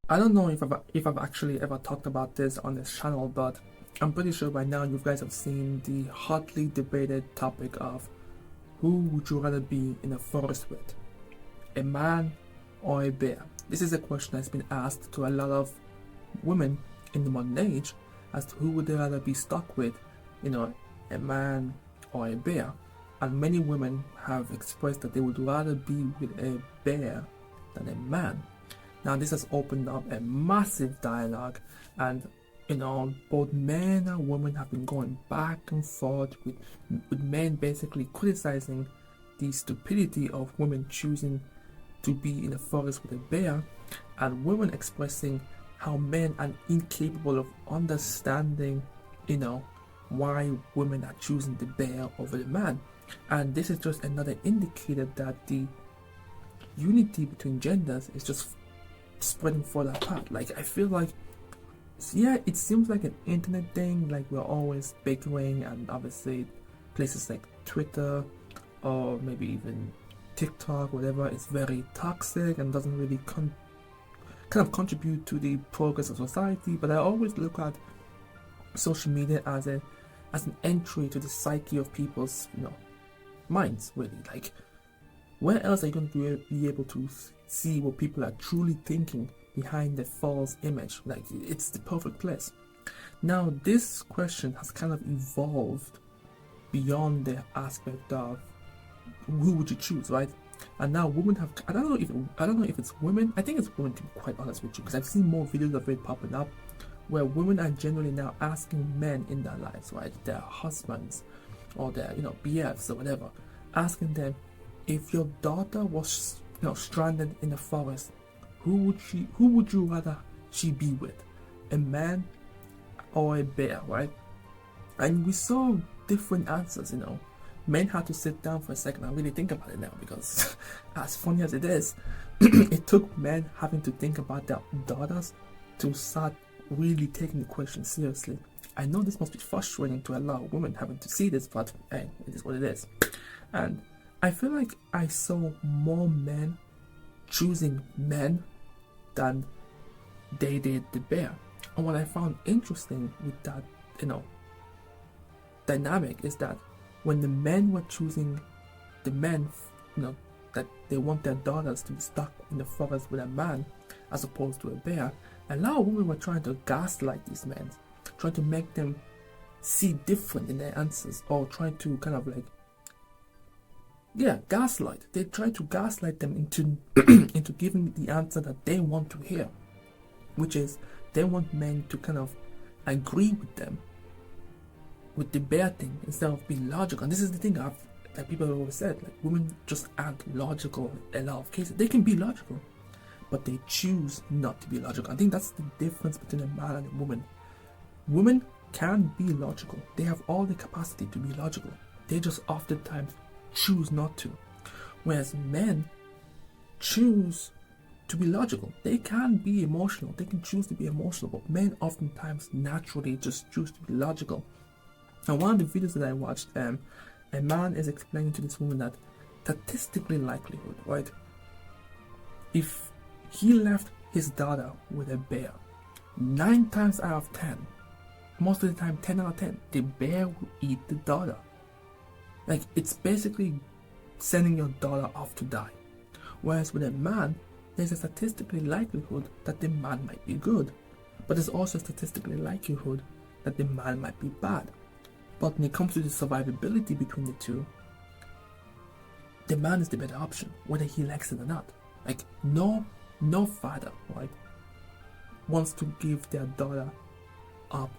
I don't know if I've actually ever talked about this on this channel, but I'm pretty sure by now you guys have seen the hotly debated topic of who would you rather be in a forest with, a man or a bear? This is a question that's been asked to a lot of women in the modern age as to who would they rather be stuck with, a man or a bear. And many women have expressed that they would rather be with a bear than a man. Now this has opened up a massive dialogue, and both men and women have been going back and forth with men basically criticizing the stupidity of women choosing to be in the forest with a bear, and women expressing how men are incapable of understanding, why women are choosing the bear over the man. And this is just another indicator that the unity between genders is just spreading further apart. Like, I feel like, yeah, it seems like an internet thing, like we're always bickering, and obviously places like Twitter or maybe even TikTok, whatever, is very toxic and doesn't really kind of contribute to the progress of society. But I always look at social media as an entry to the psyche of people's minds, really. Like, where else are you going to be able to see what people are truly thinking behind the false image? Like, it's the perfect place. Now this question has kind of evolved beyond the aspect of who would you choose, right? And now women have, I don't know if it's women, I think it's women, to be quite honest with you, because I've seen more videos of it popping up where women are generally now asking men in their lives, right, their husbands or their BFs or whatever, asking them, if your daughter was stranded in the forest, who would you rather she be with, a man or a bear, right? And we saw different answers. Men had to sit down for a second and really think about it now, because as funny as it is, it took men having to think about their daughters to start really taking the question seriously. I know this must be frustrating to a lot of women having to see this, but hey, it is what it is. And I feel like I saw more men choosing men than they did the bear. And what I found interesting with that, dynamic is that when the men were choosing the men, that they want their daughters to be stuck in the forest with a man as opposed to a bear, a lot of women were trying to gaslight these men, trying to make them see different in their answers, or trying to kind of gaslight. They try to gaslight them into into giving the answer that they want to hear, which is they want men to kind of agree with them with the bear thing instead of being logical. And this is the thing that people have always said, like, women just aren't logical in a lot of cases. They can be logical, but they choose not to be logical. I think that's the difference between a man and a woman. Women can be logical. They have all the capacity to be logical. They just oftentimes choose not to. Whereas men choose to be logical. They can be emotional. They can choose to be emotional, but men oftentimes naturally just choose to be logical. And one of the videos that I watched, a man is explaining to this woman that statistically likelihood, right? If he left his daughter with a bear, 9 times out of 10, most of the time 10 out of 10, the bear will eat the daughter. Like, it's basically sending your daughter off to die. Whereas with a man, there's a statistically likelihood that the man might be good, but there's also a statistically likelihood that the man might be bad. But when it comes to the survivability between the two, the man is the better option, whether he likes it or not. Like, no father, right, wants to give their daughter up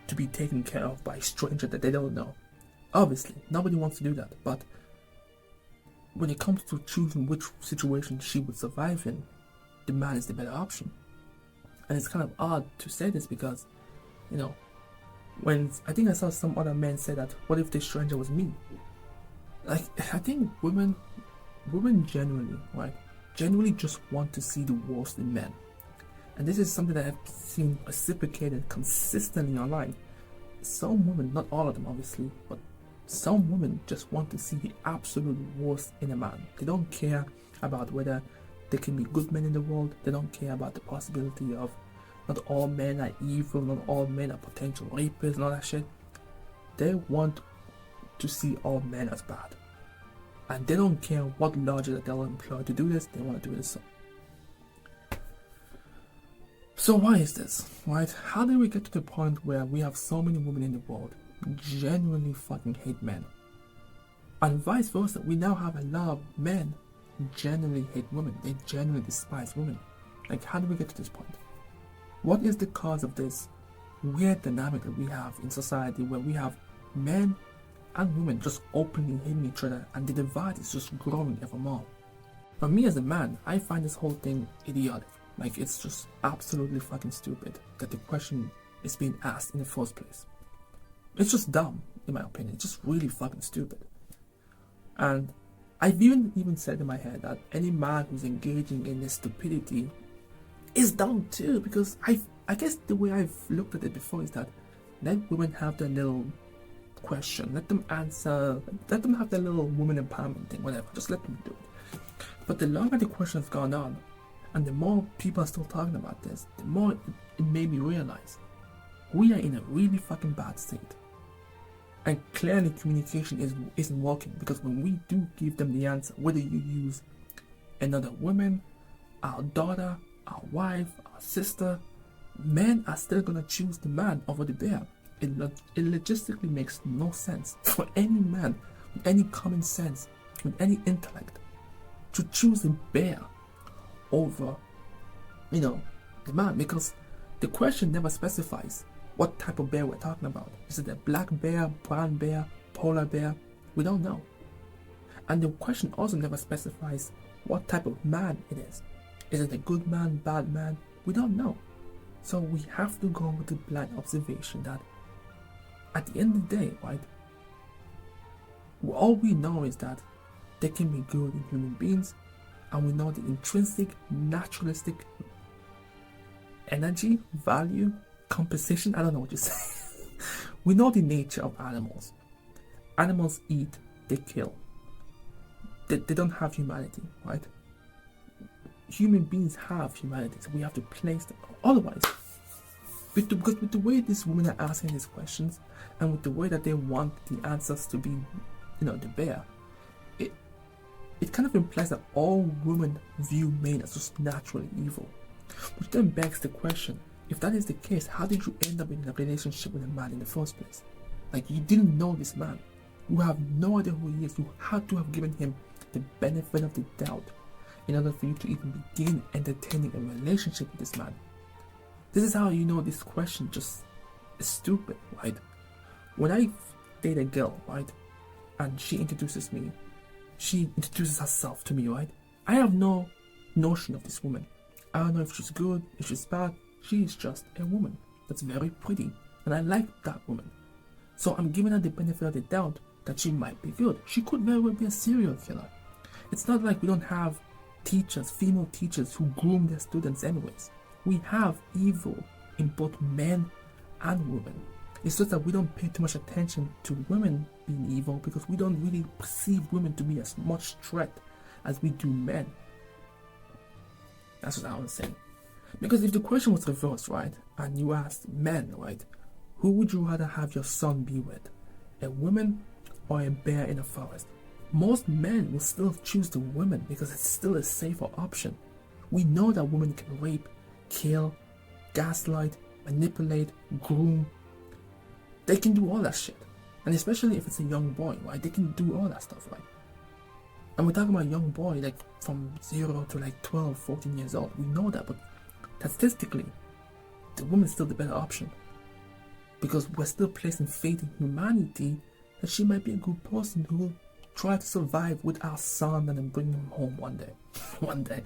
to be taken care of by a stranger that they don't know. Obviously, nobody wants to do that, but when it comes to choosing which situation she would survive in, the man is the better option. And it's kind of odd to say this because, when I think I saw some other men say that, what if this stranger was me? Like, I think women genuinely, right, just want to see the worst in men. And this is something that I've seen reciprocated consistently online. Some women, not all of them obviously, but some women just want to see the absolute worst in a man. They don't care about whether there can be good men in the world. They don't care about the possibility of not all men are evil, not all men are potential rapists and all that shit. They want to see all men as bad. And they don't care what logic that they'll employ to do this, they want to do this. So why is this, right? How did we get to the point where we have so many women in the world genuinely fucking hate men? And vice versa, we now have a lot of men who genuinely hate women. They genuinely despise women. Like, how did we get to this point? What is the cause of this weird dynamic that we have in society where we have men and women just openly hating each other, and the divide is just growing ever more? For me as a man, I find this whole thing idiotic. Like, it's just absolutely fucking stupid that the question is being asked in the first place. It's just dumb, in my opinion. It's just really fucking stupid. And I've even said in my head that any man who's engaging in this stupidity is dumb too, because I guess the way I've looked at it before is that let women have their little question, let them answer, let them have their little woman empowerment thing, whatever, just let them do it. But the longer the question has gone on, and the more people are still talking about this, the more it made me realize we are in a really fucking bad state. And clearly communication isn't working, because when we do give them the answer, whether you use another woman, our daughter, our wife, our sister, men are still gonna choose the man over the bear. It logistically makes no sense for any man with any common sense, with any intellect, to choose the bear over, the man, because the question never specifies what type of bear we're talking about. Is it a black bear, brown bear, polar bear? We don't know. And the question also never specifies what type of man it is. Is it a good man, bad man? We don't know. So we have to go with the blind observation that at the end of the day, right, all we know is that there can be good in human beings, and we know the intrinsic, naturalistic energy, value, composition, I don't know what you say. We know the nature of animals. Animals eat, they kill. They don't have humanity, right? Human beings have humanity, so we have to place them. Otherwise, because with the way these women are asking these questions, and with the way that they want the answers to be, the bear, it kind of implies that all women view men as just naturally evil. Which then begs the question, if that is the case, how did you end up in a relationship with a man in the first place? Like, you didn't know this man. You have no idea who he is. You had to have given him the benefit of the doubt in order for you to even begin entertaining a relationship with this man. This is how you know this question just is stupid, right? When I date a girl, right, and she introduces herself to me, right, I have no notion of this woman. I don't know if she's good, if she's bad. She is just a woman that's very pretty, and I like that woman. So I'm giving her the benefit of the doubt that she might be good. She could very well be a serial killer. It's not like we don't have teachers, female teachers, who groom their students anyways. We have evil in both men and women. It's just that we don't pay too much attention to women being evil, because we don't really perceive women to be as much threat as we do men. That's what I was saying. Because if the question was reversed, right, and you asked men, right, who would you rather have your son be with? A woman or a bear in a forest? Most men will still choose the woman because it's still a safer option. We know that women can rape, kill, gaslight, manipulate, groom. They can do all that shit. And especially if it's a young boy, right, they can do all that stuff, right? And we're talking about a young boy, like from 0 to like 12, 14 years old. We know that, but statistically, the woman's still the better option. Because we're still placing faith in humanity that she might be a good person who will try to survive with our son and then bring him home one day. One day.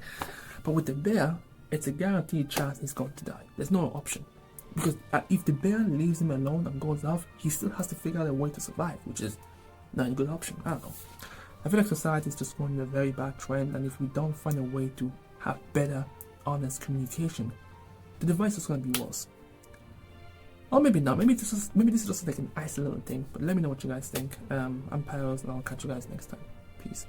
But with the bear, it's a guaranteed chance he's going to die. There's no option. Because if the bear leaves him alone and goes off, he still has to figure out a way to survive, which is not a good option. I don't know. I feel like society is just going in a very bad trend, and if we don't find a way to have better, honest communication, the device is going to be worse. Or maybe not. Maybe this is just like an isolated thing. But let me know what you guys think. I'm Pyros, and I'll catch you guys next time. Peace.